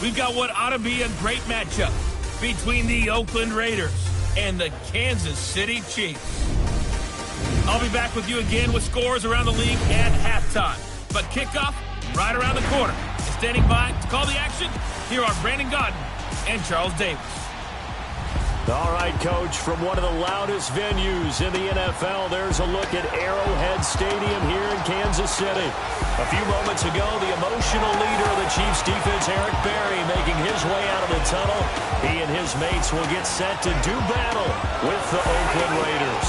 we've got what ought to be a great matchup between the Oakland Raiders and the Kansas City Chiefs. I'll be back with you again with scores around the league at halftime. But kickoff right around the corner. And standing by to call the action, here are Brandon Godden and Charles Davis. All right, Coach, from one of the loudest venues in the NFL, there's a look at Arrowhead Stadium here in Kansas City. A few moments ago, the emotional leader of the Chiefs defense, Eric Berry, making his way out of the tunnel. He and his mates will get set to do battle with the Oakland Raiders.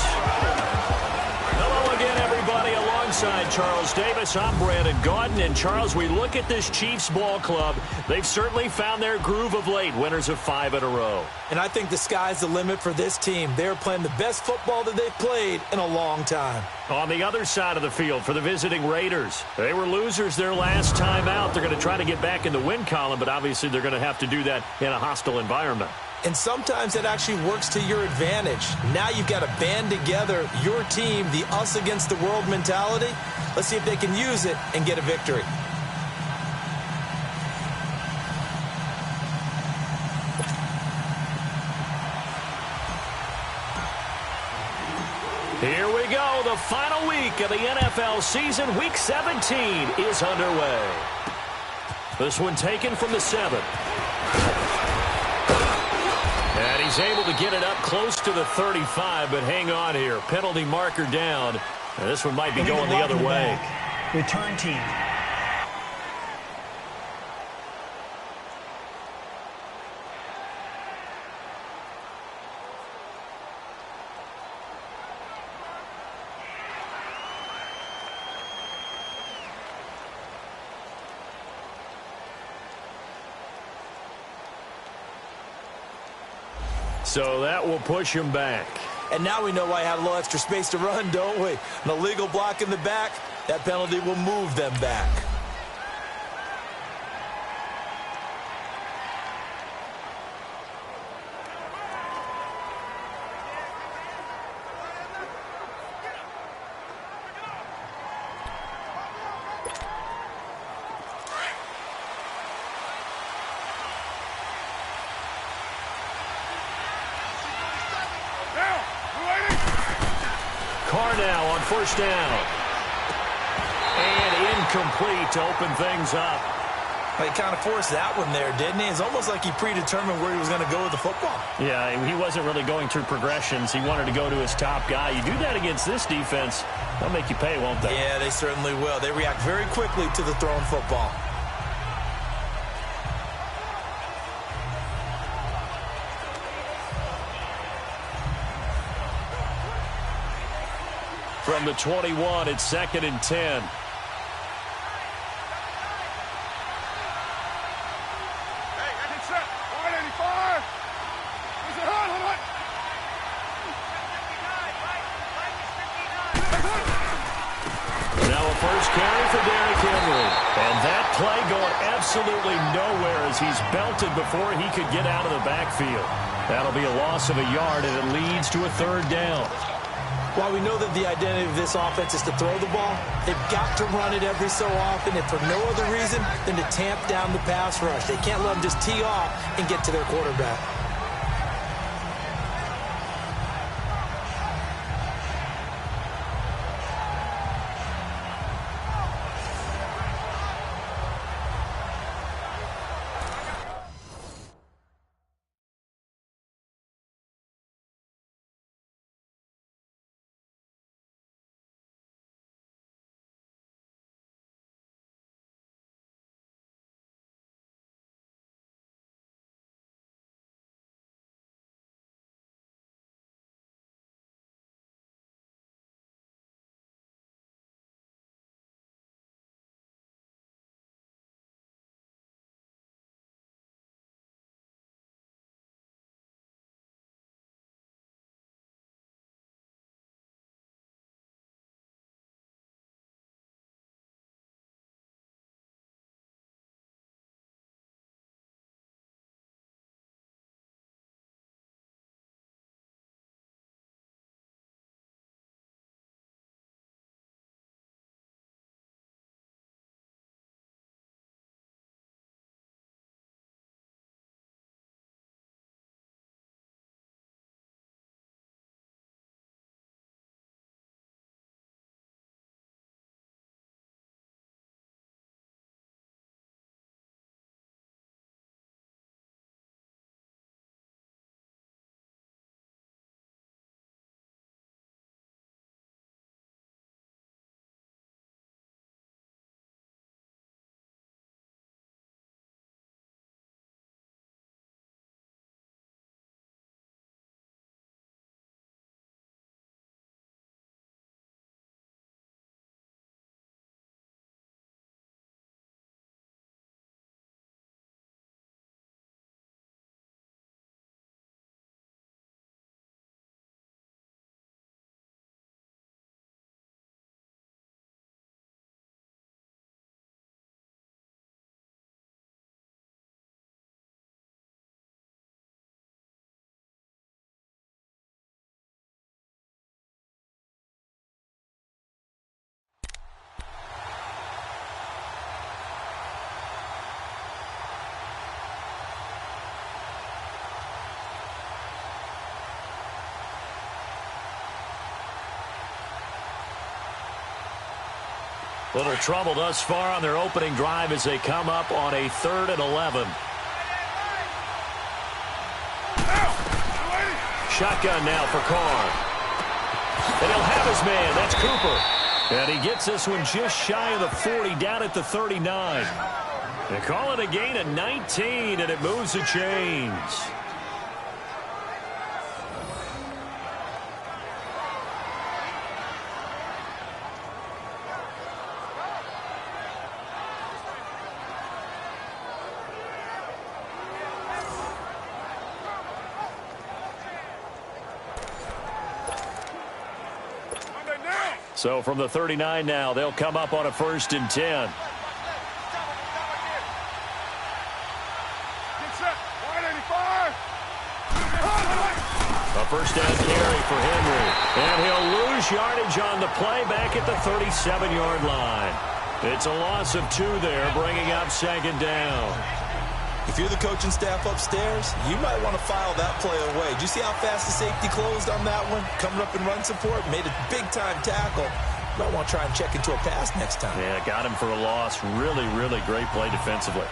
Hello again, everybody. Alongside Charles Davis, I'm Brandon Godden. And Charles, we look at this Chiefs ball club. They've certainly found their groove of late, winners of 5 in a row. And I think the sky's the limit for this team. They're playing the best football that they've played in a long time. On the other side of the field for the visiting Raiders, they were losers their last time out. They're going to try to get back in the win column, but obviously they're going to have to do that in a hostile environment. And sometimes that actually works to your advantage. Now you've got to band together your team, the us against the world mentality. Let's see if they can use it and get a victory. Here we go. The final week of the NFL season. Week 17 is underway. This one taken from the 7. And he's able to get it up close to the 35, but hang on here. Penalty marker down. And this one might be going the other way. Return team. So that will push him back. And now we know why I had a little extra space to run, don't we? An illegal block in the back, that penalty will move them back. Carr now on first down. And incomplete to open things up. He kind of forced that one there, didn't he? It's almost like he predetermined where he was going to go with the football. Yeah, he wasn't really going through progressions. He wanted to go to his top guy. You do that against this defense, they'll make you pay, won't they? Yeah, they certainly will. They react very quickly to the thrown football. From the 21, it's 2nd and 10. Now a first carry for Derrick Henry. And that play going absolutely nowhere as he's belted before he could get out of the backfield. That'll be a loss of a yard, and it leads to a 3rd down. While we know that the identity of this offense is to throw the ball, they've got to run it every so often, and for no other reason than to tamp down the pass rush. They can't let them just tee off and get to their quarterback. Little trouble thus far on their opening drive as they come up on a 3rd and 11. Shotgun now for Carr. And he'll have his man. That's Cooper. And he gets this one just shy of the 40, down at the 39. They call it a gain of 19, and it moves the chains. So from the 39 now, they'll come up on a 1st and 10. A first down carry for Henry. And he'll lose yardage on the play back at the 37-yard line. It's a loss of 2 there, bringing up 2nd down. If you're the coaching staff upstairs, you might want to file that play away. Do you see how fast the safety closed on that one? Coming up in run support, made a big-time tackle. You might want to try and check into a pass next time. Yeah, got him for a loss. Really, really great play defensively.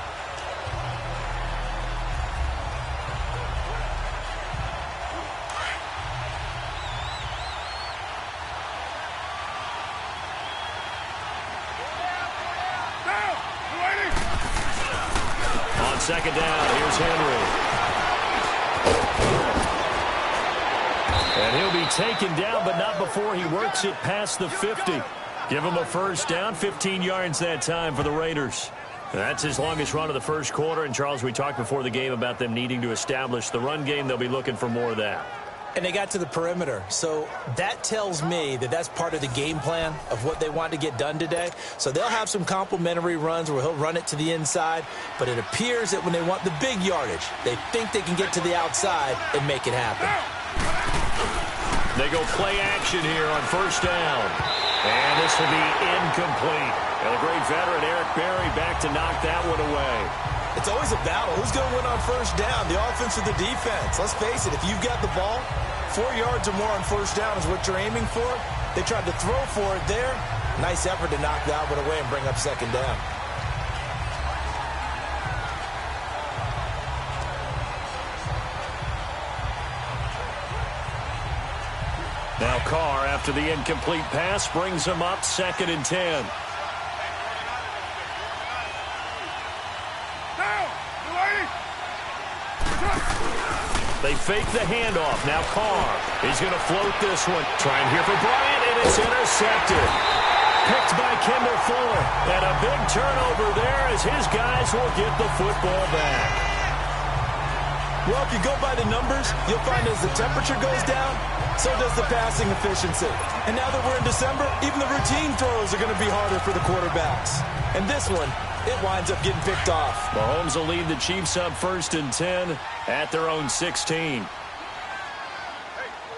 Second down, here's Henry. And he'll be taken down, but not before he works it past the 50. Give him a first down, 15 yards that time for the Raiders. That's his longest run of the first quarter. And, Charles, we talked before the game about them needing to establish the run game. They'll be looking for more of that. And they got to the perimeter. So that tells me that that's part of the game plan of what they want to get done today. So they'll have some complementary runs where he'll run it to the inside. But it appears that when they want the big yardage, they think they can get to the outside and make it happen. They go play action here on first down. And this will be incomplete. And the great veteran Eric Berry back to knock that one away. It's always a battle. Who's going to win on first down, the offense or the defense? Let's face it, if you've got the ball, 4 yards or more on first down is what you're aiming for. They tried to throw for it there. Nice effort to knock that one away and bring up 2nd down. Now Carr, after the incomplete pass, brings him up 2nd and 10. They fake the handoff. Now Carr. He's going to float this one. Trying here for Bryant, and it's intercepted. Picked by Kendall Fuller. And a big turnover there as his guys will get the football back. Well, if you go by the numbers, you'll find as the temperature goes down, so does the passing efficiency. And now that we're in December, even the routine throws are going to be harder for the quarterbacks. And this one, it winds up getting picked off. Mahomes will lead the Chiefs up 1st and 10 at their own 16. Hey, go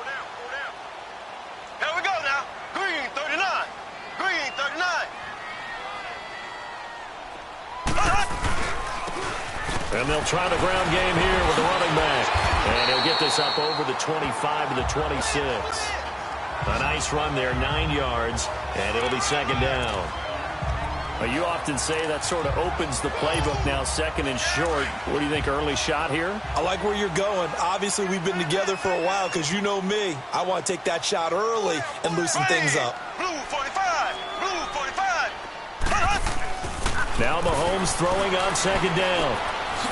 down. Here we go now. Green 39. Green 39. And they'll try the ground game here with the running back. And he'll get this up over the 25 to the 26. A nice run there, 9 yards, and it'll be 2nd down. You often say that sort of opens the playbook now, 2nd and short. What do you think, early shot here? I like where you're going. Obviously, we've been together for a while because you know me. I want to take that shot early and loosen things up. Blue 45. Blue 45. Now Mahomes throwing on 2nd down.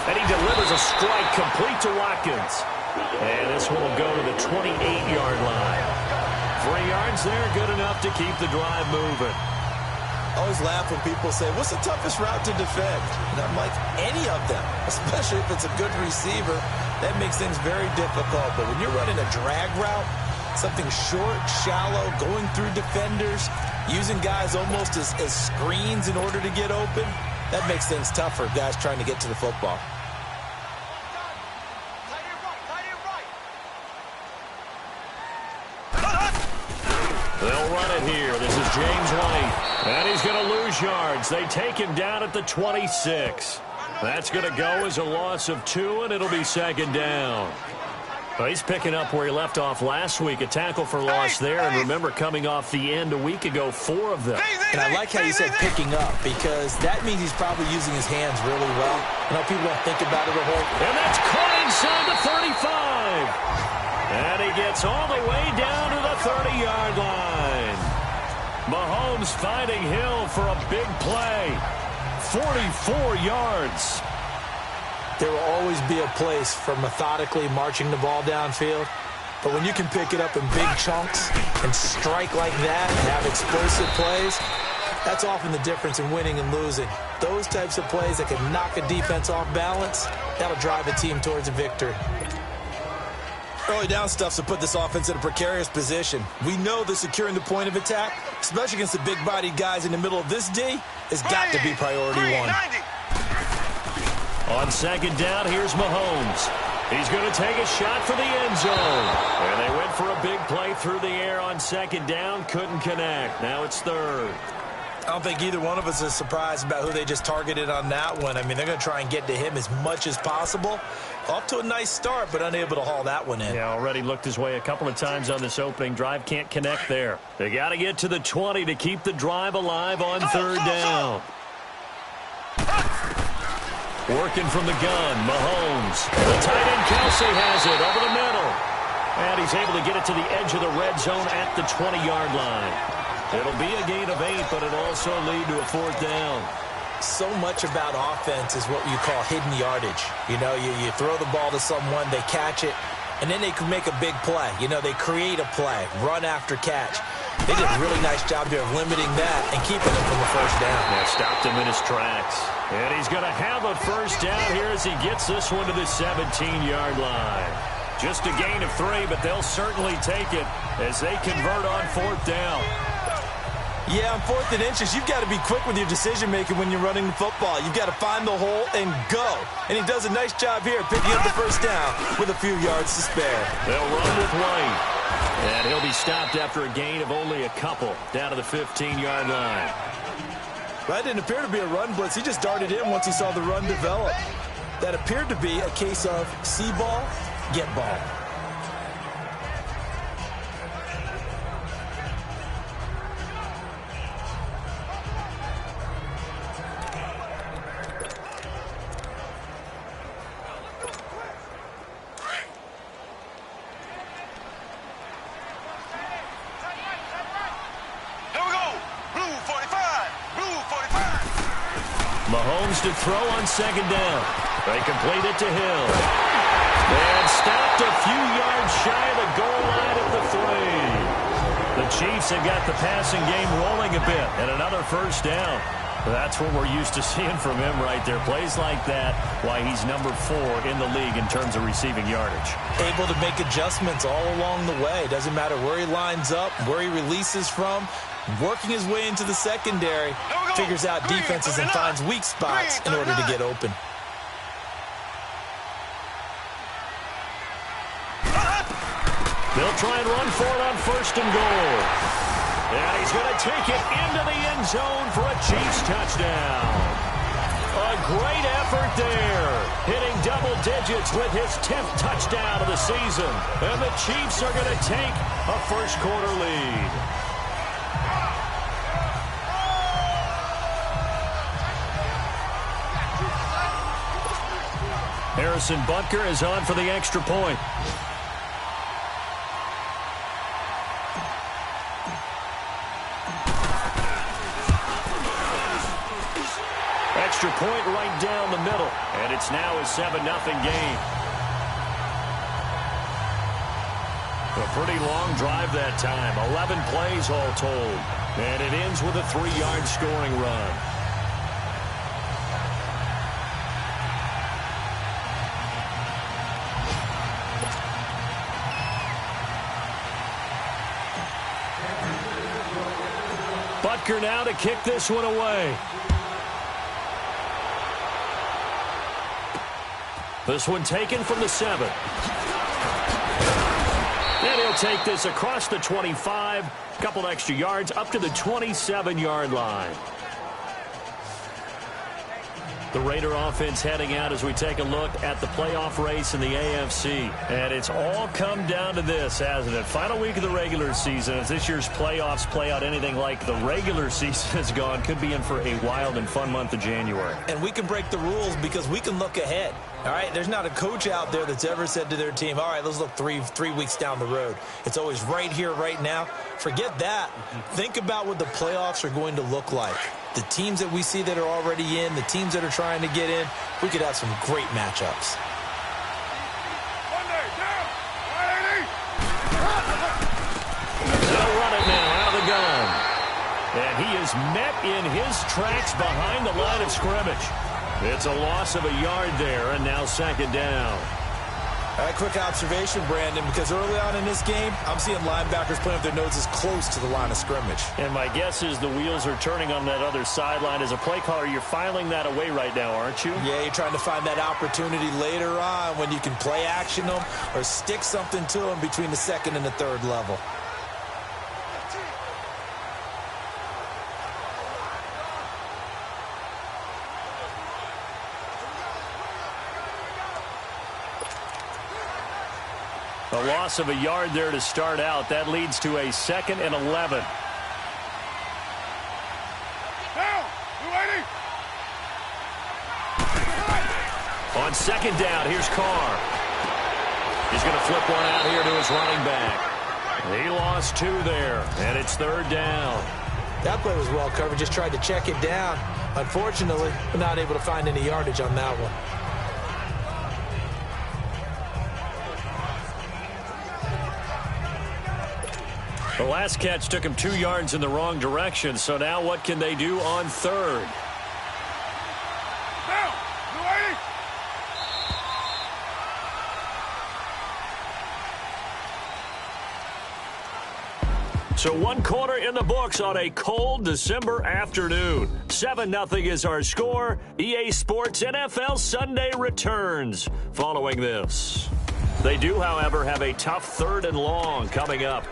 And he delivers a strike complete to Watkins. And this one will go to the 28-yard line. 3 yards there, good enough to keep the drive moving. I always laugh when people say, what's the toughest route to defend? And I'm like, any of them, especially if it's a good receiver. That makes things very difficult. But when you're running a drag route, something short, shallow, going through defenders, using guys almost as screens in order to get open, that makes things tough for guys trying to get to the football. They'll run it here. This is James White. And he's going to lose yards. They take him down at the 26. That's going to go as a loss of 2, and it'll be 2nd down. Well, he's picking up where he left off last week. A tackle for loss there. And remember, coming off the end a week ago, 4 of them. And I like how you said picking up, because that means he's probably using his hands really well. You know, people don't think about it a whole. And that's caught inside the 35. And he gets all the way down to the 30-yard line. Mahomes finding Hill for a big play. 44 yards. There will always be a place for methodically marching the ball downfield. But when you can pick it up in big chunks and strike like that and have explosive plays, that's often the difference in winning and losing. Those types of plays that can knock a defense off balance, that'll drive a team towards a victory. Early down stuff's to put this offense in a precarious position. We know that securing the point of attack, especially against the big-bodied guys in the middle of this D, has got to be priority one. On second down, here's Mahomes. He's going to take a shot for the end zone. And they went for a big play through the air on second down. Couldn't connect. Now it's third. I don't think either one of us is surprised about who they just targeted on that one. I mean, they're going to try and get to him as much as possible. Off to a nice start, but unable to haul that one in. Yeah, already looked his way a couple of times on this opening drive. Can't connect there. They got to get to the 20 to keep the drive alive on third down. Working from the gun, Mahomes. The tight end Kelsey has it over the middle. And he's able to get it to the edge of the red zone at the 20-yard line. It'll be a gain of 8, but it'll also lead to a fourth down. So much about offense is what you call hidden yardage. You know, you throw the ball to someone, they catch it, and then they can make a big play. You know, they create a play, run after catch. They did a really nice job here of limiting that and keeping him from the first down. Yeah, stopped him in his tracks. And he's going to have a first down here as he gets this one to the 17-yard line. Just a gain of 3, but they'll certainly take it as they convert on fourth down. Yeah, on 4th and inches, you've got to be quick with your decision-making when you're running the football. You've got to find the hole and go. And he does a nice job here picking up the first down with a few yards to spare. They'll run with White. And he'll be stopped after a gain of only a couple down to the 15-yard line. That didn't appear to be a run blitz. He just darted in once he saw the run develop. That appeared to be a case of see ball, get ball. Mahomes to throw on second down. They complete it to Hill. And stopped a few yards shy of the goal line at the 3. The Chiefs have got the passing game rolling a bit, and another first down. That's what we're used to seeing from him right there. Plays like that, why he's number 4 in the league in terms of receiving yardage. Able to make adjustments all along the way. Doesn't matter where he lines up, where he releases from. Working his way into the secondary, figures out defenses and finds weak spots in order to get open. They'll try and run for it on first and goal. And he's going to take it into the end zone for a Chiefs touchdown. A great effort there, hitting double digits with his 10th touchdown of the season. And the Chiefs are going to take a first quarter lead. Harrison Butker is on for the extra point. Extra point right down the middle, and it's now a 7-0 game. A pretty long drive that time, 11 plays all told, and it ends with a 3-yard scoring run. Butker now to kick this one away. This one taken from the 7. And he'll take this across the 25. A couple extra yards up to the 27-yard line. The Raider offense heading out as we take a look at the playoff race in the AFC. And it's all come down to this, hasn't it? Final week of the regular season. As this year's playoffs play out anything like the regular season has gone, could be in for a wild and fun month of January. And we can break the rules because we can look ahead. All right, there's not a coach out there that's ever said to their team, all right, let's look three weeks down the road. It's always right here, right now. Forget that. Think about what the playoffs are going to look like. The teams that we see that are already in, the teams that are trying to get in, we could have some great matchups. They'll run it now out of the gun. And he is met in his tracks behind the line of scrimmage. It's a loss of a yard there, and now second down. All right, quick observation, Brandon, because early on in this game, I'm seeing linebackers playing with their noses close to the line of scrimmage. And my guess is the wheels are turning on that other sideline. As a play caller, you're filing that away right now, aren't you? Yeah, you're trying to find that opportunity later on when you can play action them or stick something to them between the second and the third level. A loss of a yard there to start out. That leads to a 2nd and 11. On second down, here's Carr. He's going to flip one out here to his running back. He lost 2 there, and it's 3rd down. That play was well covered. Just tried to check it down. Unfortunately, we're not able to find any yardage on that one. The last catch took him 2 yards in the wrong direction, so now what can they do on 3rd? So 1 quarter in the books on a cold December afternoon. 7-0 is our score. EA Sports NFL Sunday returns following this. They do, however, have a tough 3rd and long coming up.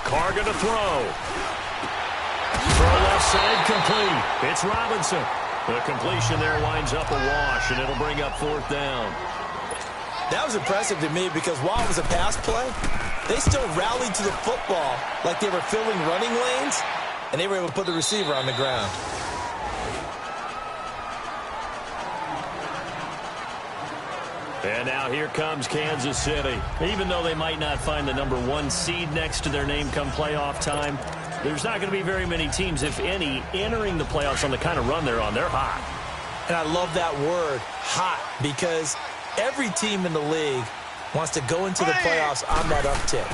Carr going to throw. Throw left side complete. It's Robinson. The completion there winds up a wash, and it'll bring up 4th down. That was impressive to me because while it was a pass play, they still rallied to the football like they were filling running lanes, and they were able to put the receiver on the ground. And now here comes Kansas City. Even though they might not find the number 1 seed next to their name come playoff time, there's not going to be very many teams, if any, entering the playoffs on the kind of run they're on. They're hot. And I love that word, hot, because every team in the league wants to go into the playoffs on that uptick.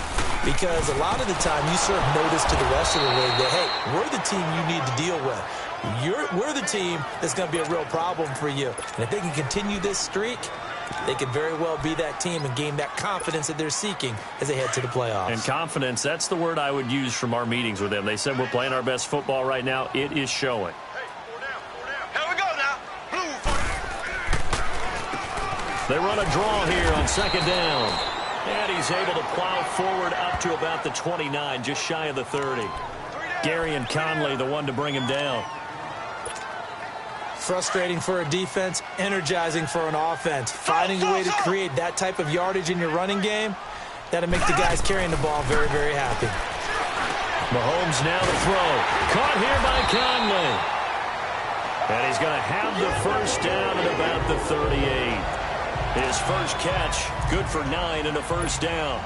Because a lot of the time you serve notice to the rest of the league that, hey, we're the team you need to deal with. We're the team that's going to be a real problem for you. And if they can continue this streak, they could very well be that team and gain that confidence that they're seeking as they head to the playoffs. And confidence, that's the word I would use from our meetings with them. They said we're playing our best football right now. It is showing. Here we go now. Blue for They run a draw here on 2nd down. And he's able to plow forward up to about the 29, just shy of the 30. Gary and Conley, the one to bring him down. Frustrating for a defense, energizing for an offense. Finding a way to create that type of yardage in your running game, that'll make the guys carrying the ball very, very happy. Mahomes now to throw. Caught here by Conley. And he's going to have the 1st down at about the 38. His first catch, good for 9 and a 1st down.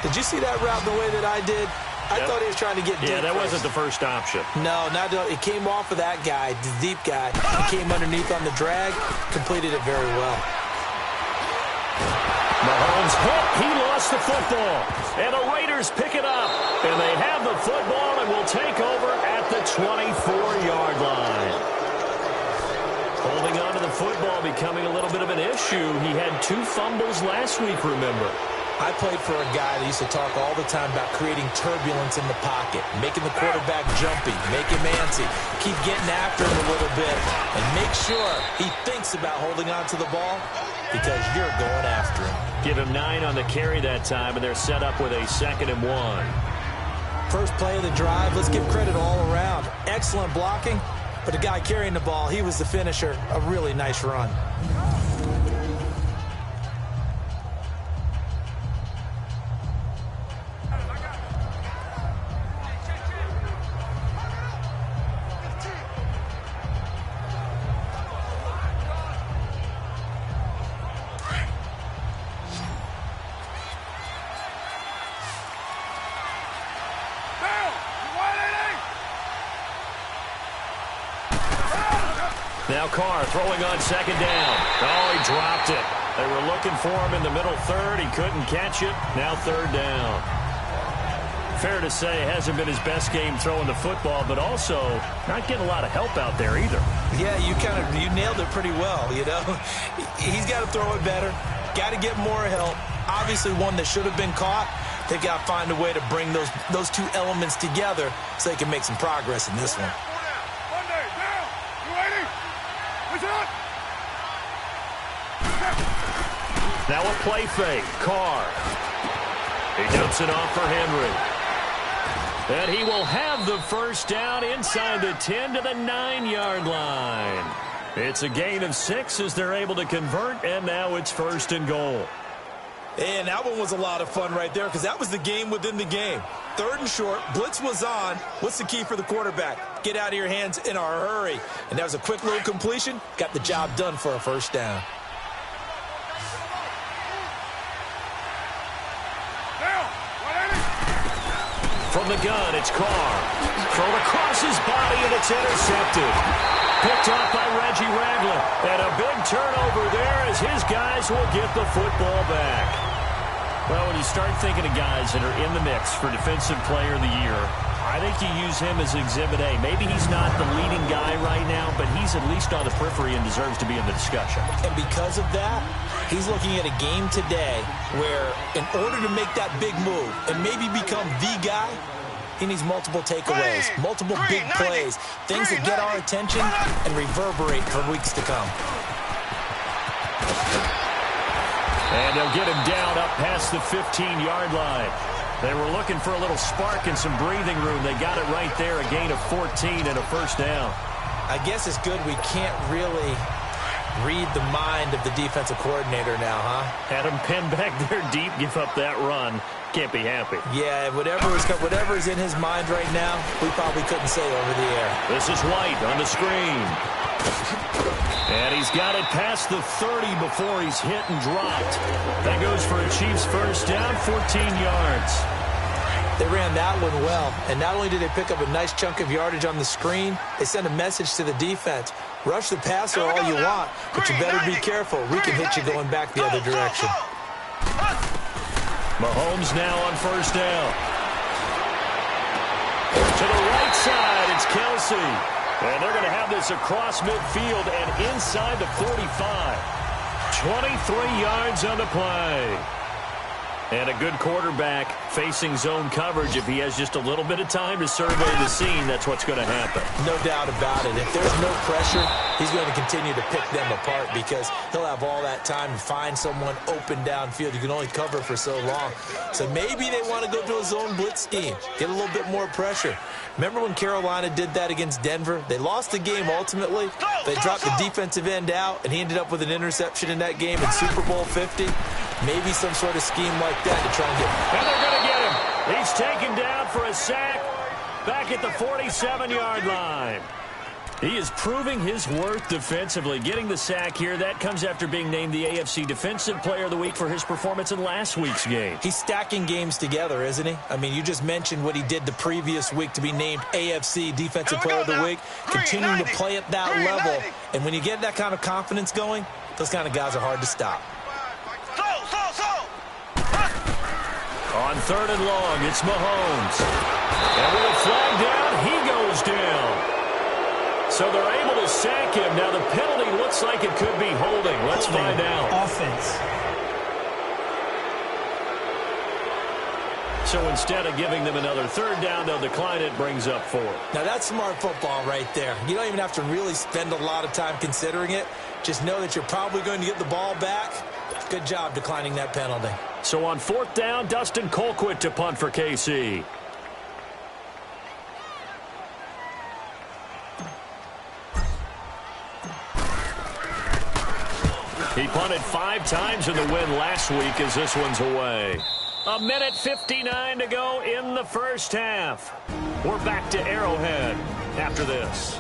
Did you see that route the way that I did? I thought he was trying to get deep. Yeah, that wasn't the first option. No, it came off of that guy, the deep guy. He came underneath on the drag, completed it very well. Mahomes hit. He lost the football. And the Raiders pick it up. And they have the football and will take over at the 24-yard line. Holding on to the football becoming a little bit of an issue. He had 2 fumbles last week, remember. I played for a guy that used to talk all the time about creating turbulence in the pocket, making the quarterback jumpy, make him antsy, keep getting after him a little bit, and make sure he thinks about holding on to the ball because you're going after him. Give him 9 on the carry that time, and they're set up with a 2nd and 1. First play of the drive, let's give credit all around. Excellent blocking, but the guy carrying the ball, he was the finisher. A really nice run. Now Carr throwing on 2nd down. Oh, he dropped it. They were looking for him in the middle third. He couldn't catch it. Now 3rd down. Fair to say, it hasn't been his best game throwing the football, but also not getting a lot of help out there either. Yeah, you nailed it pretty well, you know. He's got to throw it better. Got to get more help. Obviously one that should have been caught. They've got to find a way to bring those two elements together so they can make some progress in this one. Now a play fake. Carr. He dumps it off for Henry. And he will have the first down inside the 10 to the 9-yard line. It's a gain of 6 as they're able to convert, and now it's 1st and goal. And that one was a lot of fun right there because that was the game within the game. 3rd and short, blitz was on. What's the key for the quarterback? Get out of your hands in a hurry. And that was a quick little completion. Got the job done for a 1st down. From the gun, it's Carr. Thrown across his body, and it's intercepted. Picked off by Reggie Ragland. And a big turnover there as his guys will get the football back. Well, when you start thinking of guys that are in the mix for Defensive Player of the Year, I think you use him as Exhibit A. Maybe he's not the leading guy right now, but he's at least on the periphery and deserves to be in the discussion. And because of that, he's looking at a game today where in order to make that big move and maybe become the guy, he needs multiple takeaways, multiple big plays, things that get our attention and reverberate for weeks to come. And they'll get him down up past the 15-yard line. They were looking for a little spark and some breathing room. They got it right there, a gain of 14 and a 1st down. I guess it's good we can't really read the mind of the defensive coordinator now, huh? Had him pinned back there deep, give up that run. Can't be happy. Yeah, whatever is in his mind right now, we probably couldn't say over the air. This is White on the screen. And he's got it past the 30 before he's hit and dropped. That goes for a Chiefs 1st down, 14 yards. They ran that one well, and not only did they pick up a nice chunk of yardage on the screen, they sent a message to the defense. Rush the passer all you want, but you better be careful. We can hit you going back the other direction. Mahomes now on 1st down. To the right side, it's Kelsey. And they're going to have this across midfield and inside the 45. 23 yards on the play. And a good quarterback facing zone coverage. If he has just a little bit of time to survey the scene, that's what's going to happen. No doubt about it. If there's no pressure, he's going to continue to pick them apart because he'll have all that time to find someone open downfield. You can only cover for so long. So maybe they want to go to a zone blitz scheme, get a little bit more pressure. Remember when Carolina did that against Denver? They lost the game ultimately. They dropped the defensive end out, and he ended up with an interception in that game in Super Bowl 50. Maybe some sort of scheme like that to try and get him. And they're going to get him. He's taken down for a sack back at the 47-yard line. He is proving his worth defensively. Getting the sack here, that comes after being named the AFC Defensive Player of the Week for his performance in last week's game. He's stacking games together, isn't he? I mean, you just mentioned what he did the previous week to be named AFC Defensive Player of the Week. Continuing to play at that level. And when you get that kind of confidence going, those kind of guys are hard to stop. On 3rd and long, it's Mahomes. And with a flag down, he goes down. So they're able to sack him. Now the penalty looks like it could be holding. Let's find out. Offense. So instead of giving them another third down, they'll decline it, brings up 4. Now, that's smart football right there. You don't even have to really spend a lot of time considering it. Just know that you're probably going to get the ball back. Good job declining that penalty. So on 4th down, Dustin Colquitt to punt for KC. He punted 5 times in the win last week as this one's away. 1:59 to go in the first half. We're back to Arrowhead after this.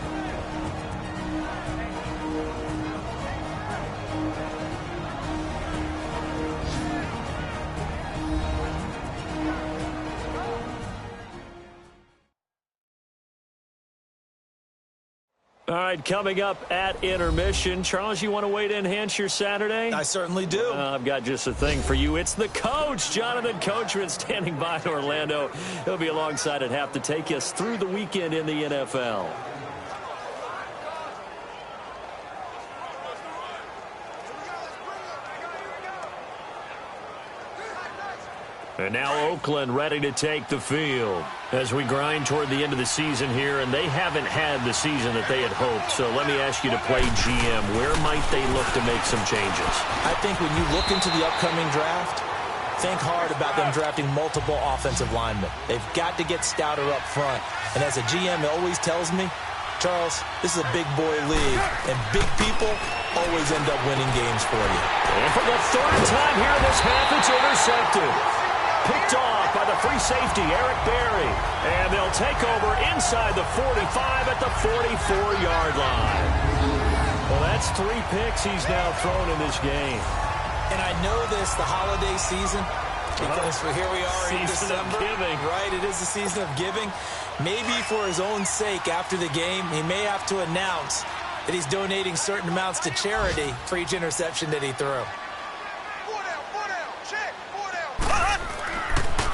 All right, coming up at intermission. Charles, you want to wait to enhance your Saturday? I certainly do. I've got just a thing for you. It's the coach, Jonathan Coachman, standing by in Orlando. He'll be alongside at half to take us through the weekend in the NFL. And now Oakland ready to take the field as we grind toward the end of the season here, and they haven't had the season that they had hoped. So let me ask you to play GM. Where might they look to make some changes? I think when you look into the upcoming draft, think hard about them drafting multiple offensive linemen. They've got to get stouter up front. And as a GM, it always tells me, Charles, this is a big boy league, and big people always end up winning games for you. And for the 3rd time here in this half, it's intercepted. Picked off by the free safety, Eric Berry. And they'll take over inside the 45 at the 44-yard line. Well, that's 3 picks he's now thrown in this game. And I know this, the holiday season, because here we are in December. Season of giving. Right, it is the season of giving. Maybe for his own sake after the game, he may have to announce that he's donating certain amounts to charity for each interception that he threw.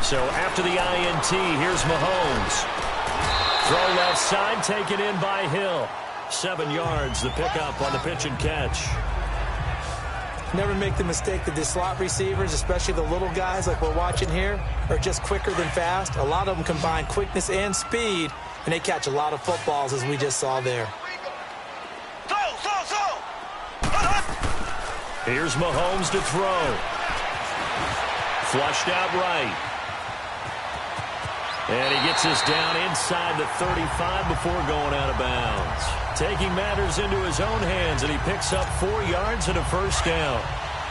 So after the INT, here's Mahomes. Throw left side, taken in by Hill. 7 yards, the pickup on the pitch and catch. Never make the mistake that the slot receivers, especially the little guys like we're watching here, are just quicker than fast. A lot of them combine quickness and speed, and they catch a lot of footballs, as we just saw there. Here's Mahomes to throw. Flushed out right. And he gets us down inside the 35 before going out of bounds. Taking matters into his own hands, and he picks up 4 yards and a first down.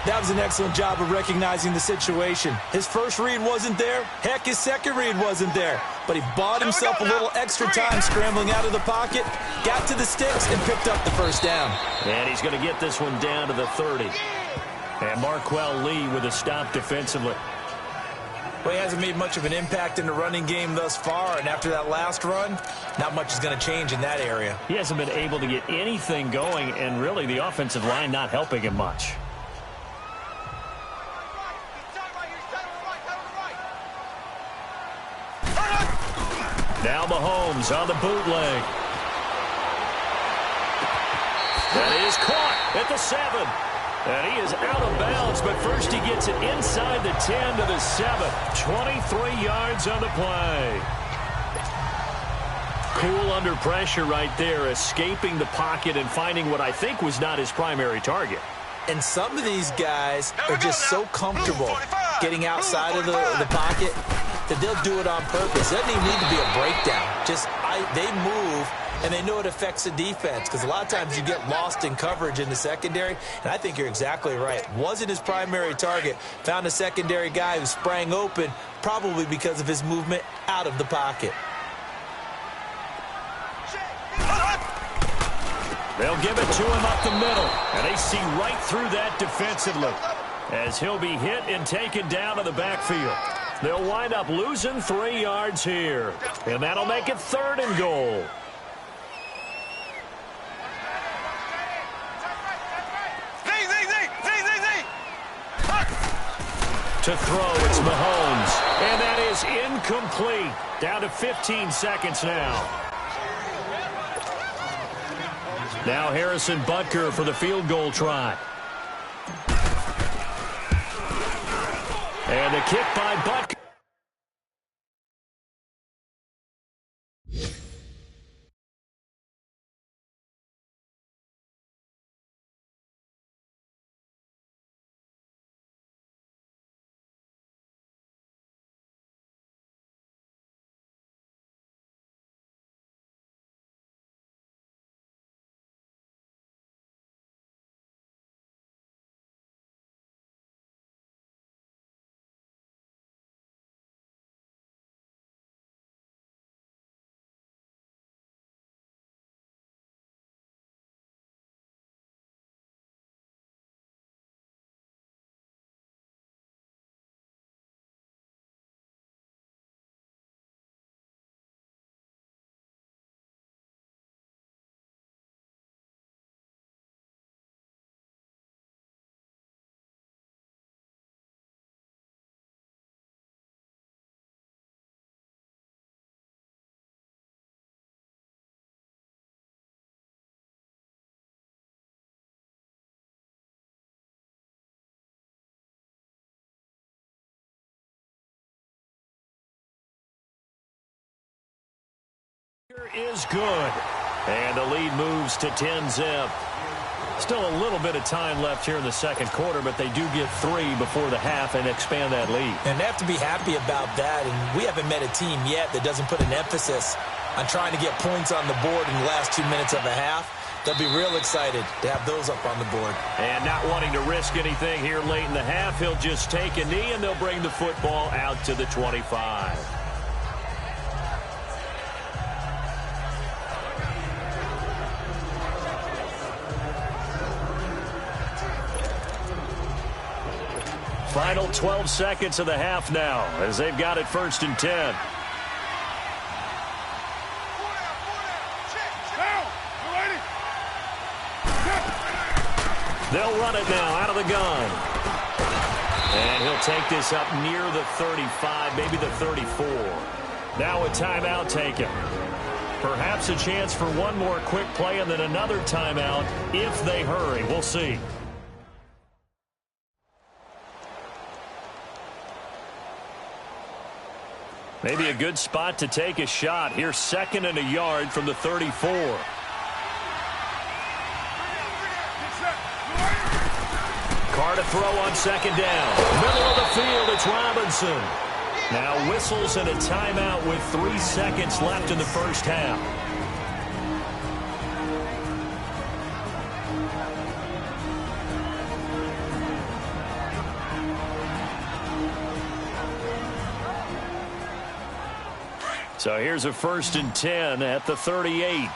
That was an excellent job of recognizing the situation. His first read wasn't there. Heck, his second read wasn't there. But he bought himself a little extra time scrambling out of the pocket, got to the sticks, and picked up the first down. And he's going to get this one down to the 30. And Marquell Lee with a stop defensively. Well, he hasn't made much of an impact in the running game thus far, and after that last run, not much is going to change in that area. He hasn't been able to get anything going, and really the offensive line not helping him much. Now Mahomes on the bootleg. That is caught at the 7. And he is out of bounds, but first he gets it inside the 10 to the 7. 23 yards on the play. Cool under pressure right there, escaping the pocket and finding what I think was not his primary target. And some of these guys are just so comfortable getting outside of the pocket that they'll do it on purpose. It doesn't even need to be a breakdown. They move, and they know it affects the defense, because a lot of times you get lost in coverage in the secondary, and I think you're exactly right. Wasn't his primary target. Found a secondary guy who sprang open, probably because of his movement out of the pocket. They'll give it to him up the middle, and they see right through that defensively as he'll be hit and taken down to the backfield. They'll wind up losing 3 yards here, and that'll make it 3rd and goal. To throw, it's Mahomes, and that is incomplete. Down to 15 seconds now. Now Harrison Butker for the field goal try. And the kick by Butker. Is good. And the lead moves to 10-zip. Still a little bit of time left here in the second quarter, but they do get 3 before the half and expand that lead. And they have to be happy about that. And we haven't met a team yet that doesn't put an emphasis on trying to get points on the board in the last 2 minutes of a half. They'll be real excited to have those up on the board. And not wanting to risk anything here late in the half, he'll just take a knee, and they'll bring the football out to the 25. Final 12 seconds of the half now as they've got it 1st and 10. They'll run it now out of the gun. And he'll take this up near the 35, maybe the 34. Now a timeout taken. Perhaps a chance for one more quick play and then another timeout if they hurry. We'll see. Maybe a good spot to take a shot. Here's 2nd and a yard from the 34. Carr to throw on 2nd down. Middle of the field, it's Robinson. Now whistles and a timeout with 3 seconds left in the first half. So here's a 1st and 10 at the 38.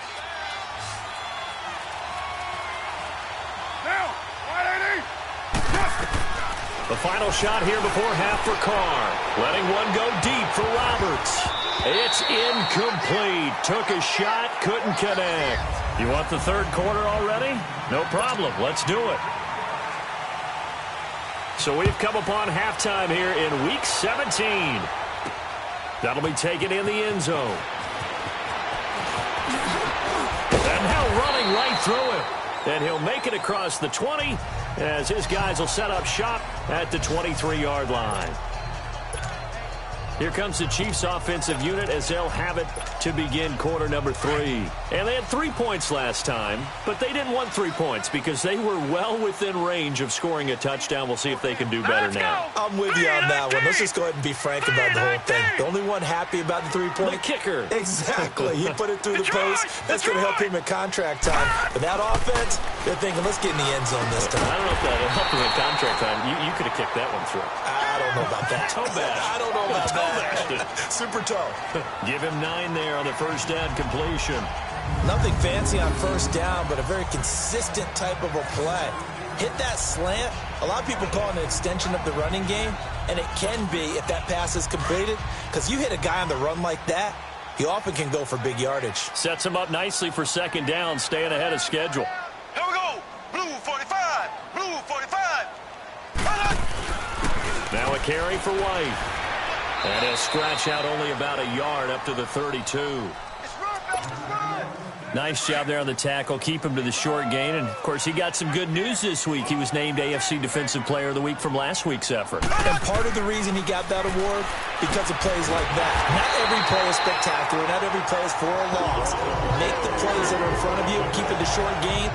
The final shot here before half for Carr. Letting one go deep for Roberts. It's incomplete. Took a shot, couldn't connect. You want the third quarter already? No problem. Let's do it. So we've come upon halftime here in Week 17. That'll be taken in the end zone. And now running right through him. And he'll make it across the 20 as his guys will set up shop at the 23-yard line. Here comes the Chiefs offensive unit as they'll have it to begin quarter number 3. And they had 3 points last time, but they didn't want 3 points because they were well within range of scoring a touchdown. We'll see if they can do better now. I'm with you on that one. Let's just go ahead and be frank about the whole thing. The only one happy about the 3-point? The kicker. Exactly. He put it through the post. That's going to help him in contract time. But that offense, they're thinking, let's get in the end zone this time. I don't know if that'll help him in contract time. You could have kicked that one through. I don't know about that. Toe bash. I don't know about that. Super toe. Give him 9 there on the first down completion. Nothing fancy on first down, but a very consistent type of a play. Hit that slant. A lot of people call it an extension of the running game, and it can be if that pass is completed, because you hit a guy on the run like that, he often can go for big yardage. Sets him up nicely for 2nd down, staying ahead of schedule. Here we go. Blue 45. Blue 45. Now a carry for White. And he'll scratch out only about a yard up to the 32. Nice job there on the tackle. Keep him to the short gain. And, of course, he got some good news this week. He was named AFC Defensive Player of the Week from last week's effort. And part of the reason he got that award, because of plays like that. Not every play is spectacular. Not every play is for a loss. Make the plays that are in front of you. Keep it to short gain.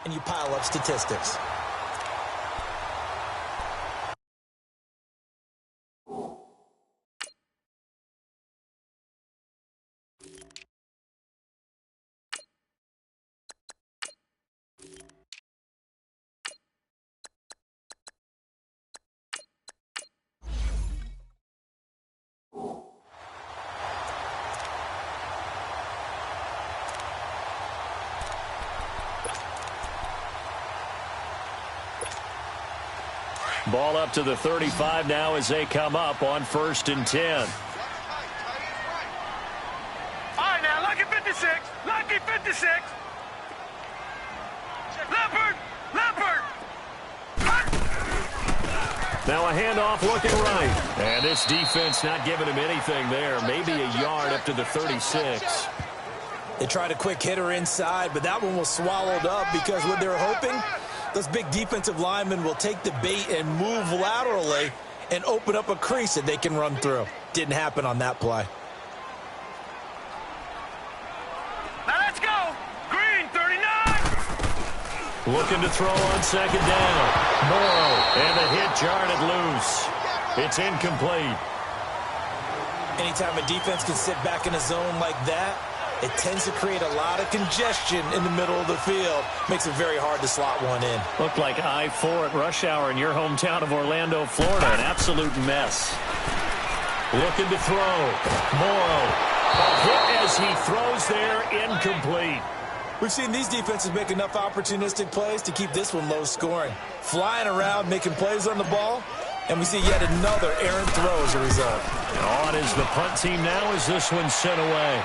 and you pile up statistics. Ball up to the 35 now as they come up on 1st and 10. All right, now, lucky 56. Lucky 56. Leopard. Leopard. Now a handoff looking right. And this defense not giving him anything there. Maybe a yard up to the 36. They tried a quick hitter inside, but that one was swallowed up because what they're hoping, those big defensive linemen will take the bait and move laterally and open up a crease that they can run through. Didn't happen on that play. Now let's go. Green, 39. Looking to throw on 2nd down. Morrow, and the hit jarred it loose. It's incomplete. Anytime a defense can sit back in a zone like that, it tends to create a lot of congestion in the middle of the field. Makes it very hard to slot one in. Looked like I-4 at rush hour in your hometown of Orlando, Florida. An absolute mess. Looking to throw. Morrow. A hit as he throws there, incomplete. We've seen these defenses make enough opportunistic plays to keep this one low scoring. Flying around, making plays on the ball, and we see yet another errant throw as a result. And on is the punt team now as this one's sent away.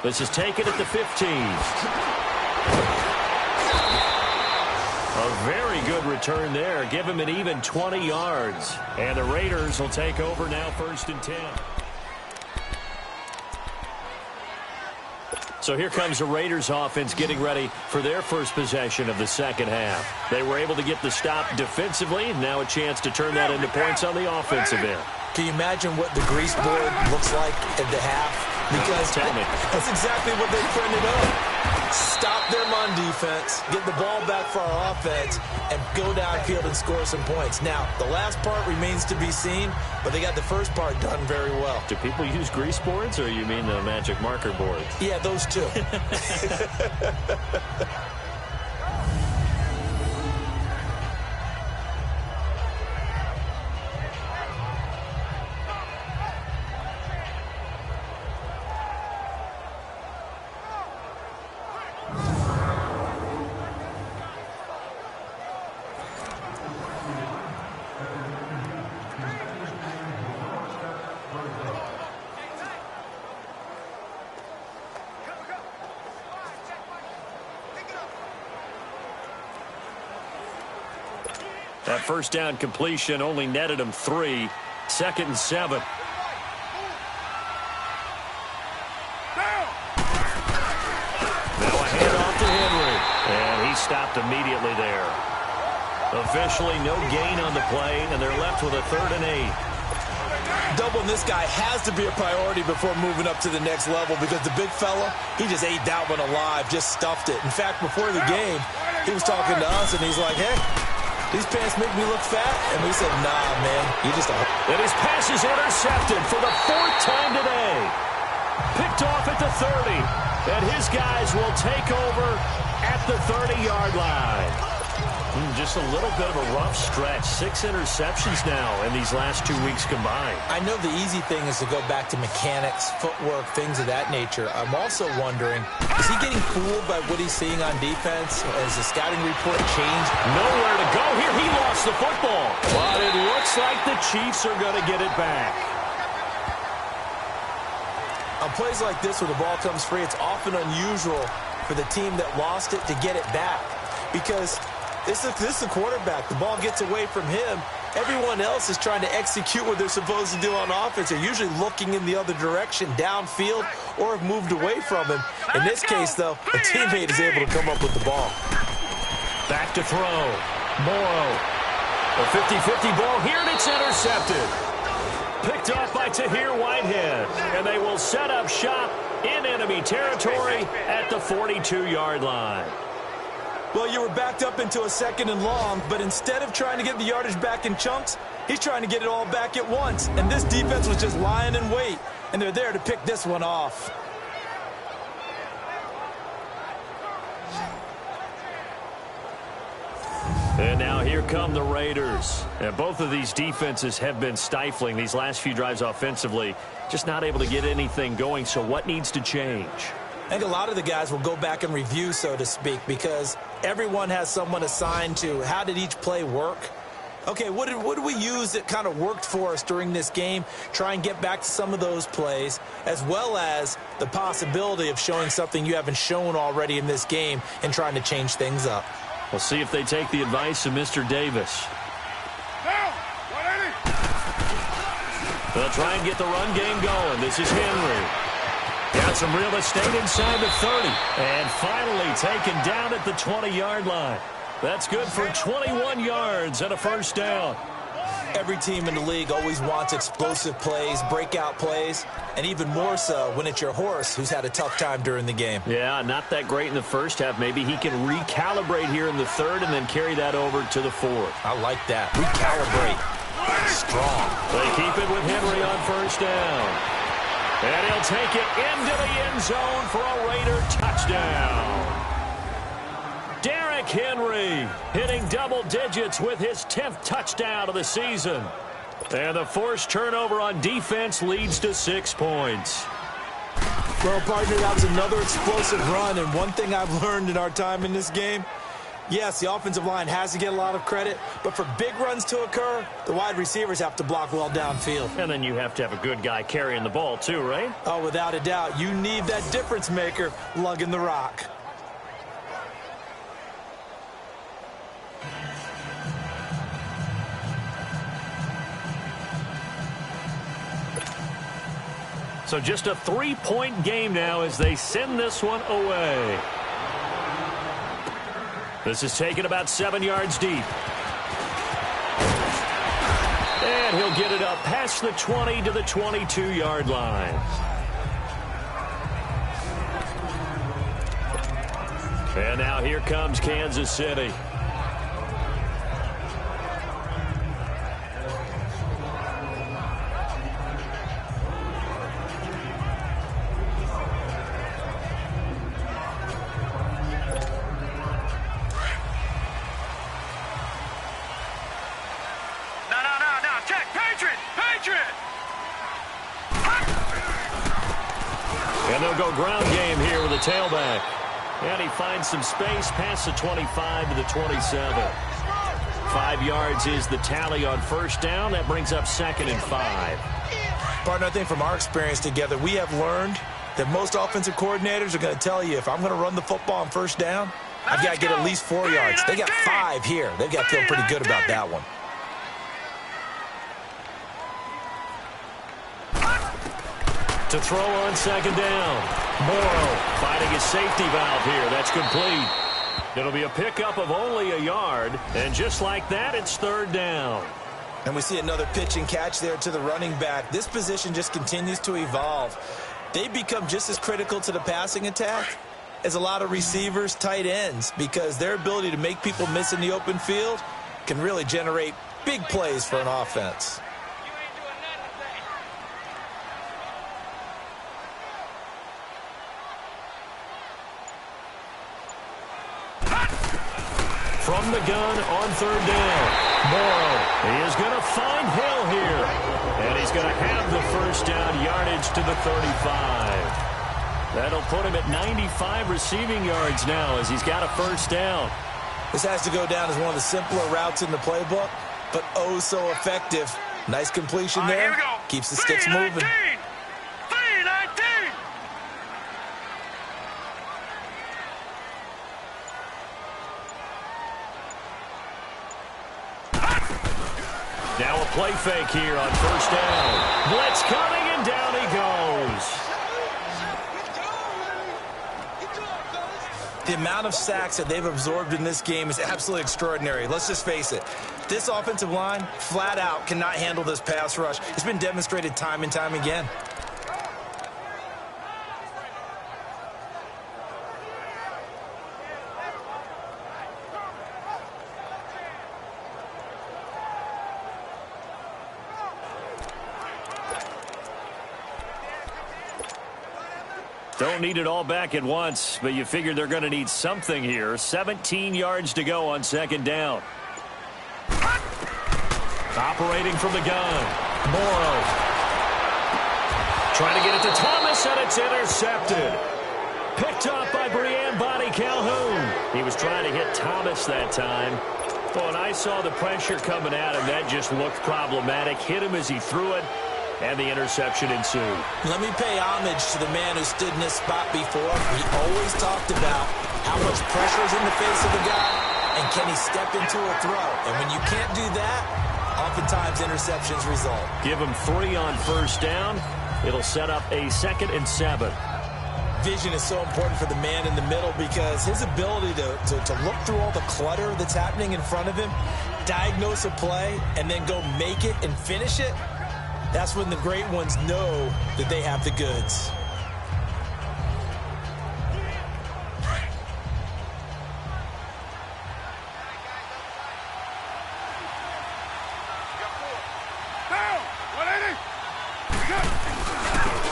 This is taken at the 15. A very good return there. Give him an even 20 yards. And the Raiders will take over now 1st and 10. So here comes the Raiders offense getting ready for their first possession of the second half. They were able to get the stop defensively. Now a chance to turn that into points on the offensive end. Can you imagine what the grease board looks like at the half? Because that's exactly what they printed up. Stop them on defense, get the ball back for our offense, and go downfield and score some points. Now, the last part remains to be seen, but they got the first part done very well. Do people use grease boards, or you mean the magic marker boards? Yeah, those two. That first down completion only netted him 3. 2nd and 7. Now a handoff to Henry. And he stopped immediately there. Officially no gain on the play, and they're left with a 3rd and 8. Doubling this guy has to be a priority before moving up to the next level because the big fella, he just ate that one alive, just stuffed it. In fact, before the game, he was talking to us, and he's like, hey, these pants make me look fat. And we said, nah, man, you just don't. And his pass is intercepted for the 4th time today. Picked off at the 30. And his guys will take over at the 30-yard line. Just a little bit of a rough stretch. 6 interceptions now in these last 2 weeks combined. I know the easy thing is to go back to mechanics, footwork, things of that nature. I'm also wondering, is he getting fooled by what he's seeing on defense? Has the scouting report changed? Nowhere to go here. He lost the football. But it looks like the Chiefs are going to get it back. On plays like this where the ball comes free, it's often unusual for the team that lost it to get it back. Because this is the quarterback. The ball gets away from him. Everyone else is trying to execute what they're supposed to do on offense. They're usually looking in the other direction, downfield, or have moved away from him. In this case, though, a teammate is able to come up with the ball. Back to throw. Morrow. A 50-50 ball here, and it's intercepted. Picked off by Tahir Whitehead. And they will set up shop in enemy territory at the 42-yard line. Well, you were backed up into a 2nd and long, but instead of trying to get the yardage back in chunks, he's trying to get it all back at once. And this defense was just lying in wait, and they're there to pick this one off. And now here come the Raiders. And both of these defenses have been stifling these last few drives offensively. Just not able to get anything going. So what needs to change? I think a lot of the guys will go back and review, so to speak, because everyone has someone assigned to how did each play work. Okay, what did we use that kind of worked for us during this game? Try and get back to some of those plays, as well as the possibility of showing something you haven't shown already in this game and trying to change things up. We'll see if they take the advice of Mr. Davis. They'll try and get the run game going. This is Henry. Got some real estate inside the 30. And finally taken down at the 20-yard line. That's good for 21 yards and a first down. Every team in the league always wants explosive plays, breakout plays, and even more so when it's your horse who's had a tough time during the game. Yeah, not that great in the first half. Maybe he can recalibrate here in the 3rd and then carry that over to the 4th. I like that. Recalibrate. Strong. They keep it with Henry on first down. And he'll take it into the end zone for a Raider touchdown. Derrick Henry hitting double digits with his 10th touchdown of the season. And the forced turnover on defense leads to 6 points. Well, partner, that was another explosive run. And one thing I've learned in our time in this game, yes, the offensive line has to get a lot of credit, but for big runs to occur, the wide receivers have to block well downfield. And then you have to have a good guy carrying the ball too, right? Oh, without a doubt. You need that difference maker lugging the rock. So just a 3-point game now as they send this one away. This is taken about 7 yards deep. And he'll get it up past the 20 to the 22-yard line. And now here comes Kansas City. And they'll go ground game here with a tailback. And he finds some space past the 25 to the 27. 5 yards is the tally on first down. That brings up 2nd and 5. Partner, I think from our experience together, we have learned that most offensive coordinators are going to tell you, if I'm going to run the football on first down, I've got to get at least 4 yards. They got 5 here. They've got to feel pretty good about that one. To throw on 2nd down. Morrow finding his safety valve here. That's complete. It'll be a pickup of only a yard. And just like that, it's 3rd down. And we see another pitch and catch there to the running back. This position just continues to evolve. They become just as critical to the passing attack as a lot of receivers, tight ends, because their ability to make people miss in the open field can really generate big plays for an offense. From the gun on 3rd down. Morrow, he is going to find Hill here. And he's going to have the first down yardage to the 35. That'll put him at 95 receiving yards now as he's got a first down. This has to go down as one of the simpler routes in the playbook, but oh so effective. Nice completion there. Keeps the sticks moving. Now a play fake here on first down. Blitz coming, and down he goes. The amount of sacks that they've absorbed in this game is absolutely extraordinary. Let's just face it. This offensive line, flat out, cannot handle this pass rush. It's been demonstrated time and time again. Don't need it all back at once, but you figure they're going to need something here. 17 yards to go on second down. Operating from the gun. Morrow. Trying to get it to Thomas, and it's intercepted. Picked up by Brian Bonnie Calhoun. He was trying to hit Thomas that time. Well, and I saw the pressure coming at him. That just looked problematic. Hit him as he threw it, and the interception ensued. Let me pay homage to the man who stood in this spot before. We always talked about how much pressure is in the face of a guy, and can he step into a throw. And when you can't do that, oftentimes interceptions result. Give him 3 on first down. It'll set up a 2nd and 7. Vision is so important for the man in the middle because his ability to look through all the clutter that's happening in front of him, diagnose a play, and then go make it and finish it, that's when the great ones know that they have the goods.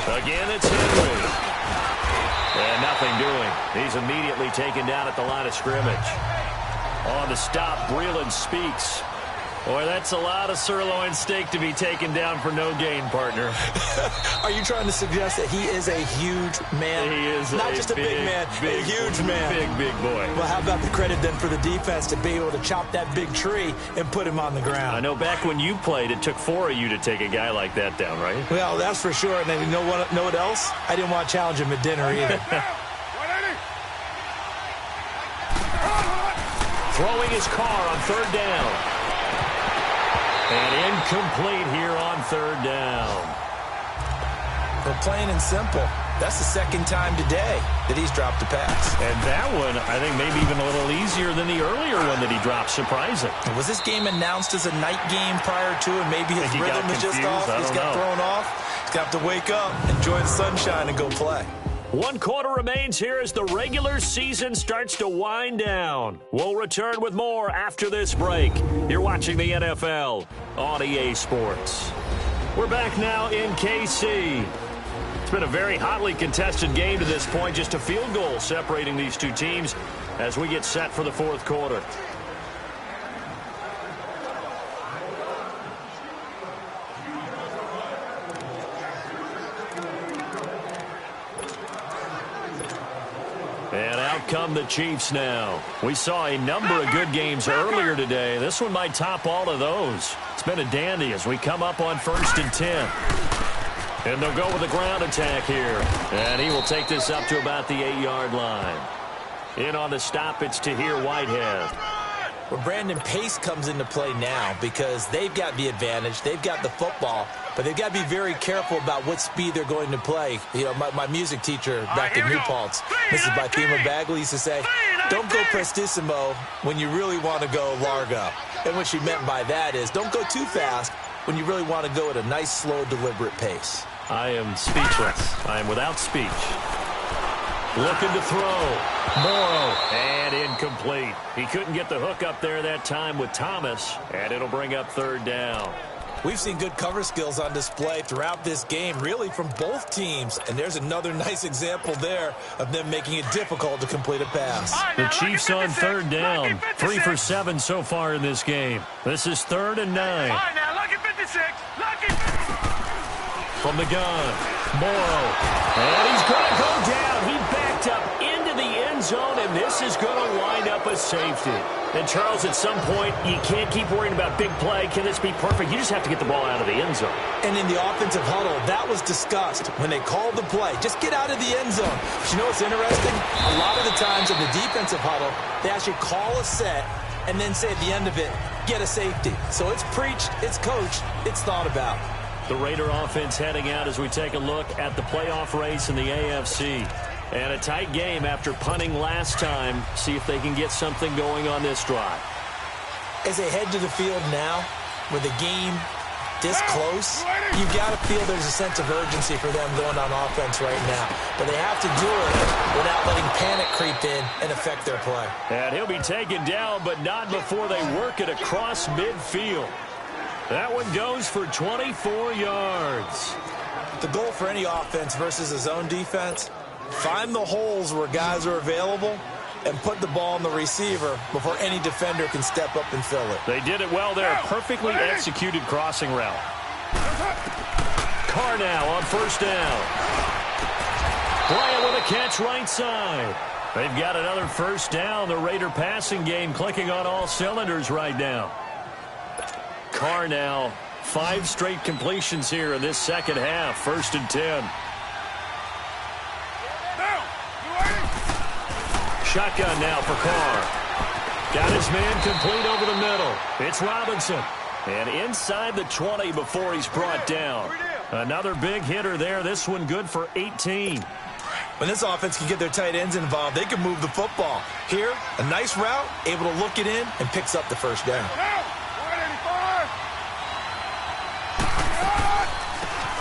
Again, it's Henry. And nothing doing. He's immediately taken down at the line of scrimmage. On the stop, Breeland speaks. Boy, that's a lot of sirloin steak to be taken down for no gain, partner. Are you trying to suggest that he is a huge man? He is not just a big man, a huge man. Big boy. Well, how about the credit then for the defense to be able to chop that big tree and put him on the ground? I know back when you played, it took 4 of you to take a guy like that down, right? Well, that's for sure. And then you know what else? I didn't want to challenge him at dinner either. Throwing his car on 3rd down. And incomplete here on 3rd down. Well, plain and simple, that's the 2nd time today that he's dropped a pass. And that one, I think, maybe even a little easier than the earlier one that he dropped. Surprising. Was this game announced as a night game prior to, and maybe his rhythm is just off? He's got thrown off. He's got to wake up, enjoy the sunshine, and go play. 1 quarter remains here as the regular season starts to wind down. We'll return with more after this break. You're watching the NFL on EA Sports. We're back now in KC. It's been a very hotly contested game to this point. Just a field goal separating these two teams as we get set for the 4th quarter. And out come the Chiefs now. We saw a number of good games earlier today. This one might top all of those. It's been a dandy as we come up on 1st and 10. And they'll go with a ground attack here. And he will take this up to about the 8-yard line. In on the stop, it's Tahir Whitehead. Well, Brandon, pace comes into play now because they've got the advantage. They've got the football, but they've got to be very careful about what speed they're going to play. You know, my music teacher back in New Paltz, Mrs. Bythema Bagley, used to say, don't go prestissimo when you really want to go largo. And what she meant by that is don't go too fast when you really want to go at a nice, slow, deliberate pace. I am speechless. I am without speech. Looking to throw. Morrow. And incomplete. He couldn't get the hook up there that time with Thomas. And it'll bring up 3rd down. We've seen good cover skills on display throughout this game, really from both teams. And there's another nice example there of them making it difficult to complete a pass. The Chiefs on 3rd down. 3 for 7 so far in this game. This is 3rd and 9. All right, now, lucky 56. Lucky 56. From the gun. Morrow. And he's going to go down. He backed up into the end zone, and this is going to wind up a safety. And, Charles, at some point, you can't keep worrying about big play. Can this be perfect? You just have to get the ball out of the end zone. And in the offensive huddle, that was discussed when they called the play. Just get out of the end zone. But you know what's interesting? A lot of the times in the defensive huddle, they actually call a set and then say at the end of it, get a safety. So it's preached, it's coached, it's thought about. The Raider offense heading out as we take a look at the playoff race in the AFC. And a tight game after punting last time. See if they can get something going on this drive. As they head to the field now, with the game this close, you've got to feel there's a sense of urgency for them going on offense right now. But they have to do it without letting panic creep in and affect their play. And he'll be taken down, but not before they work it across midfield. That one goes for 24 yards. The goal for any offense versus a zone defense Find the holes where guys are available and put the ball on the receiver before any defender can step up and fill it. They did it well there. Perfectly executed crossing route. Carr now on first down. Bryant with a catch right side. They've got another first down. The Raider passing game clicking on all cylinders right now. Carr now, 5 straight completions here in this second half. 1st and 10. Shotgun now for Carr. Got his man complete over the middle. It's Robinson. And inside the 20 before he's brought down. Another big hitter there. This one good for 18. When this offense can get their tight ends involved, they can move the football. Here, a nice route, able to look it in, and picks up the first down.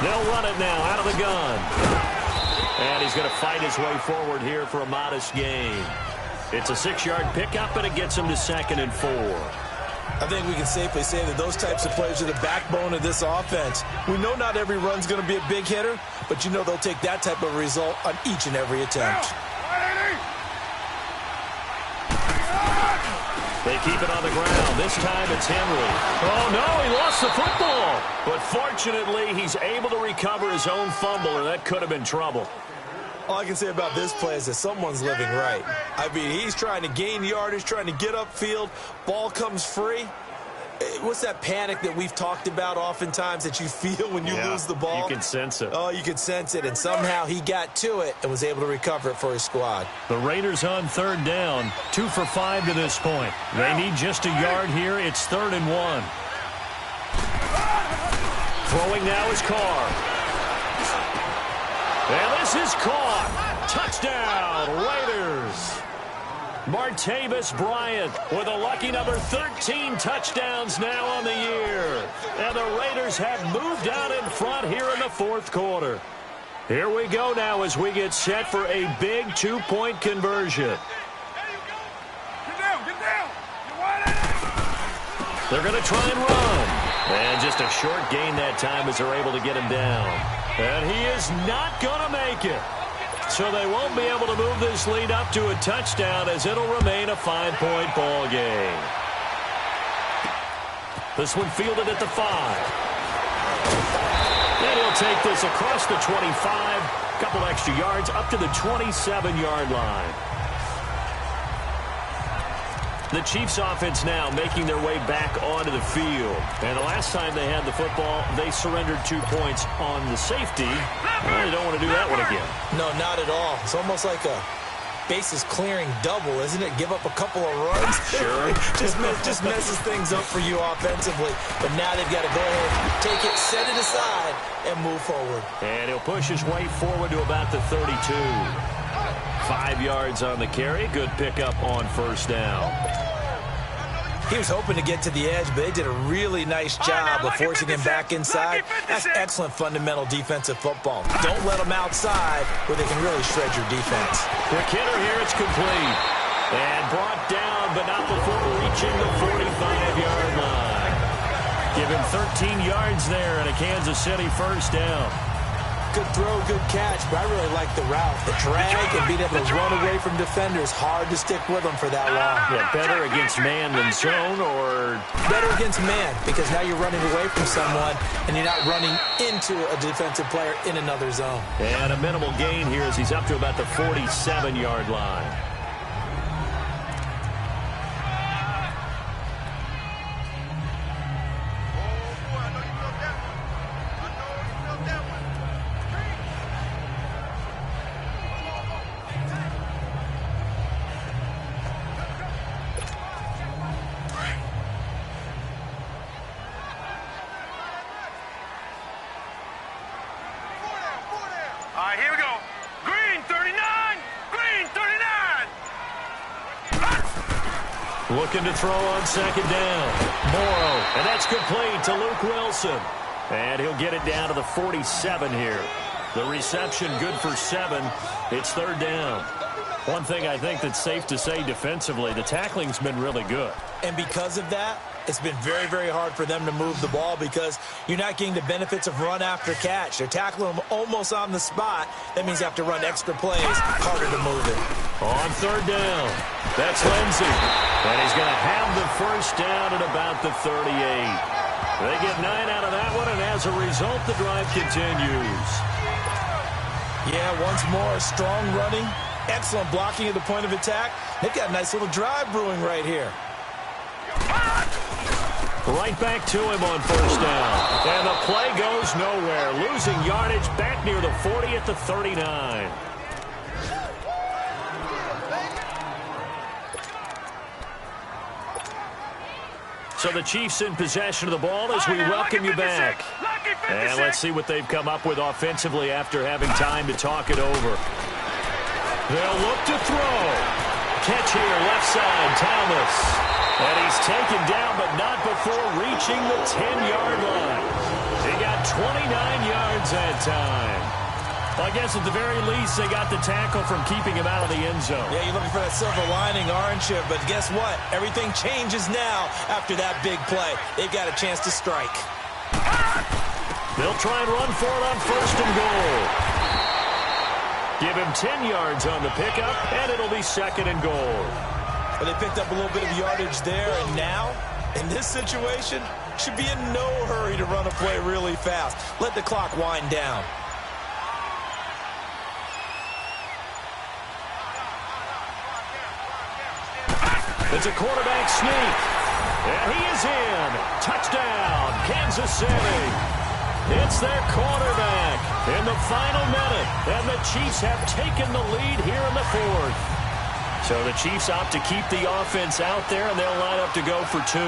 They'll run it now out of the gun. And he's going to fight his way forward here for a modest gain. It's a 6-yard pickup, and it gets him to 2nd and 4. I think we can safely say that those types of players are the backbone of this offense. We know not every run's going to be a big hitter, but you know they'll take that type of result on each and every attempt. They keep it on the ground. This time it's Henry. Oh, no, he lost the football. But fortunately, he's able to recover his own fumble, or that could have been trouble. All I can say about this play is that someone's living right. I mean, he's trying to gain yardage, trying to get upfield. Ball comes free. What's that panic that we've talked about oftentimes that you feel when you lose the ball? You can sense it. Oh, you can sense it. And somehow he got to it and was able to recover it for his squad. The Raiders on 3rd down, 2 for 5 to this point. They need just a yard here. It's 3rd and 1. Throwing now is Carr. And this is caught. Touchdown, Raiders. Martavis Bryant with a lucky number 13 touchdowns now on the year. And the Raiders have moved out in front here in the 4th quarter. Here we go now as we get set for a big 2-point conversion. They're going to try and run. And just a short gain that time as they're able to get him down. And he is not going to make it. So they won't be able to move this lead up to a touchdown as it'll remain a 5-point ball game. This one fielded at the 5. And he'll take this across the 25. A couple extra yards up to the 27-yard line. The Chiefs offense now making their way back onto the field. And the last time they had the football, they surrendered 2 points on the safety. Well, they don't want to do that one again. No, not at all. It's almost like a bases clearing double, isn't it? Give up a couple of runs. Sure. just messes things up for you offensively. But now they've got to go ahead, take it, set it aside, and move forward. And he'll push his way forward to about the 32. 5 yards on the carry. Good pickup on first down. He was hoping to get to the edge, but they did a really nice job of forcing him back inside. That's excellent fundamental defensive football. Don't let them outside where they can really shred your defense. Quick hitter here. It's complete. And brought down, but not before reaching the 45-yard line. Give him 13 yards there and a Kansas City first down. Good throw, good catch, but I really like the route. The drag and being able to run away from defenders, hard to stick with them for that long. Yeah, better against man than zone, or better against man, because now you're running away from someone and you're not running into a defensive player in another zone. And a minimal gain here as he's up to about the 47-yard line. All right, here we go. Green 39. Green 39. Looking to throw on second down. Morrow, and that's complete to Luke Wilson. And he'll get it down to the 47 here. The reception good for 7. It's third down. One thing I think that's safe to say defensively, the tackling's been really good. And because of that, it's been very, very hard for them to move the ball because you're not getting the benefits of run after catch. They're tackling them almost on the spot. That means you have to run extra plays, harder to move it. On third down, that's Lindsey. And he's going to have the first down at about the 38. They get 9 out of that one, and as a result, the drive continues. Yeah, once more, strong running, excellent blocking at the point of attack. They've got a nice little drive brewing right here. Right back to him on first down. And the play goes nowhere. Losing yardage back near the 40 at the 39. So the Chiefs in possession of the ball as we welcome you back. And let's see what they've come up with offensively after having time to talk it over. They'll look to throw. Catch here, left side, Thomas. And he's taken down, but not before reaching the 10-yard line. He got 29 yards that time. Well, I guess at the very least, they got the tackle from keeping him out of the end zone. Yeah, you're looking for that silver lining, aren't you? But guess what? Everything changes now after that big play. They've got a chance to strike. They'll try and run for it on first and goal. Give him 10 yards on the pickup, and it'll be second and goal. Well, they picked up a little bit of yardage there, and now, in this situation, should be in no hurry to run a play really fast. Let the clock wind down. It's a quarterback sneak. And he is in. Touchdown, Kansas City. It's their quarterback in the final minute. And the Chiefs have taken the lead here in the fourth. So the Chiefs opt to keep the offense out there, and they'll line up to go for 2.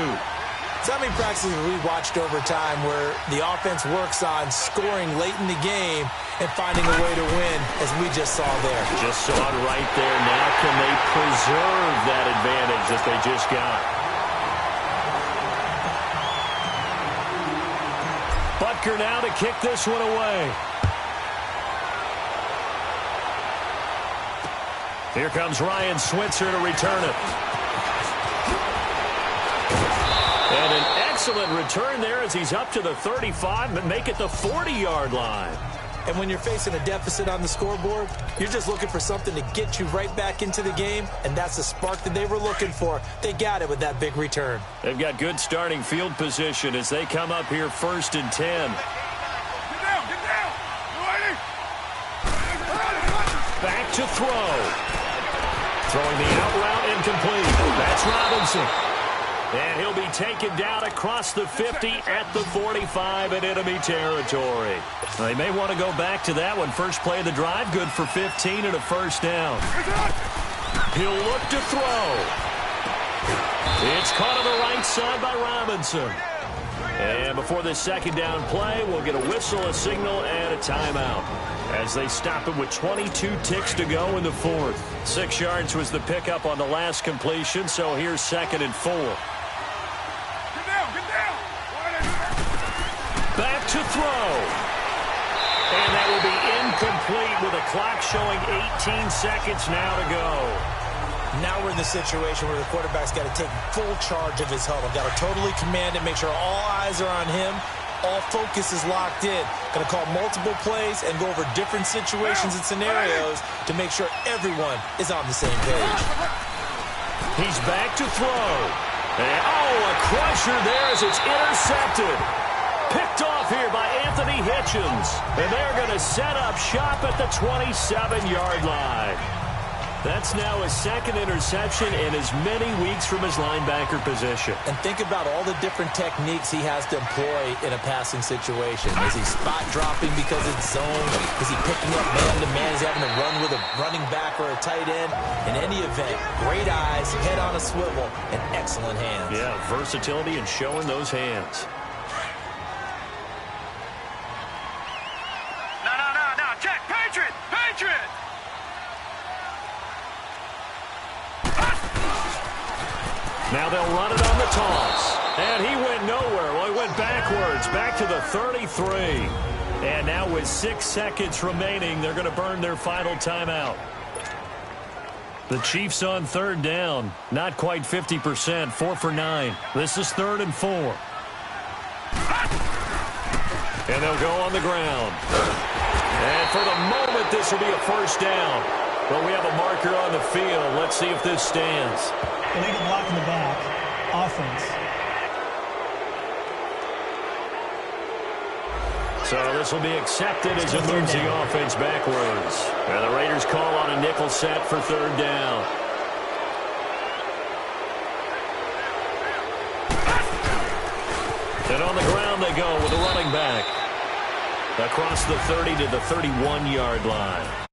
So how many practices have we watched over time where the offense works on scoring late in the game and finding a way to win, as we just saw there? Just saw it right there. Now can they preserve that advantage that they just got? Butker now to kick this one away. Here comes Ryan Switzer to return it. And an excellent return there as he's up to the 35, but make it the 40-yard line. And when you're facing a deficit on the scoreboard, you're just looking for something to get you right back into the game, and that's the spark that they were looking for. They got it with that big return. They've got good starting field position as they come up here first and 10. Back to throw. Throwing the out route incomplete. That's Robinson. And he'll be taken down across the 50 at the 45 in enemy territory. They may want to go back to that one. First play of the drive, good for 15 and a first down. He'll look to throw. It's caught on the right side by Robinson. And before this second down play, we'll get a whistle, a signal, and a timeout as they stop it with 22 ticks to go in the fourth. 6 yards was the pickup on the last completion, so here's second and 4. Back to throw. And that will be incomplete with a clock showing 18 seconds now to go. Now we're in the situation where the quarterback's got to take full charge of his huddle. Got to totally command it, make sure all eyes are on him. All focus is locked in. Going to call multiple plays and go over different situations and scenarios to make sure everyone is on the same page. He's back to throw. And, a crusher there as it's intercepted. Picked off here by Anthony Hitchens. And they're going to set up shop at the 27-yard line. That's now his second interception in as many weeks from his linebacker position. And think about all the different techniques he has to employ in a passing situation. Is he spot dropping because it's zone? Is he picking up man-to-man? Is he having to run with a running back or a tight end? In any event, great eyes, head on a swivel, and excellent hands. Yeah, versatility and showing those hands. No, check, Patriot! Now they'll run it on the toss. And he went nowhere. Well, he went backwards, back to the 33. And now with 6 seconds remaining, they're going to burn their final timeout. The Chiefs on third down. Not quite 50%. 4 for 9. This is 3rd and 4. And they'll go on the ground. And for the moment, this will be a first down. But we have a marker on the field. Let's see if this stands. Illegal block in the back. Offense. So this will be accepted as it moves the offense backwards. And the Raiders call on a nickel set for 3rd down. And on the ground they go with a running back. Across the 30 to the 31-yard line.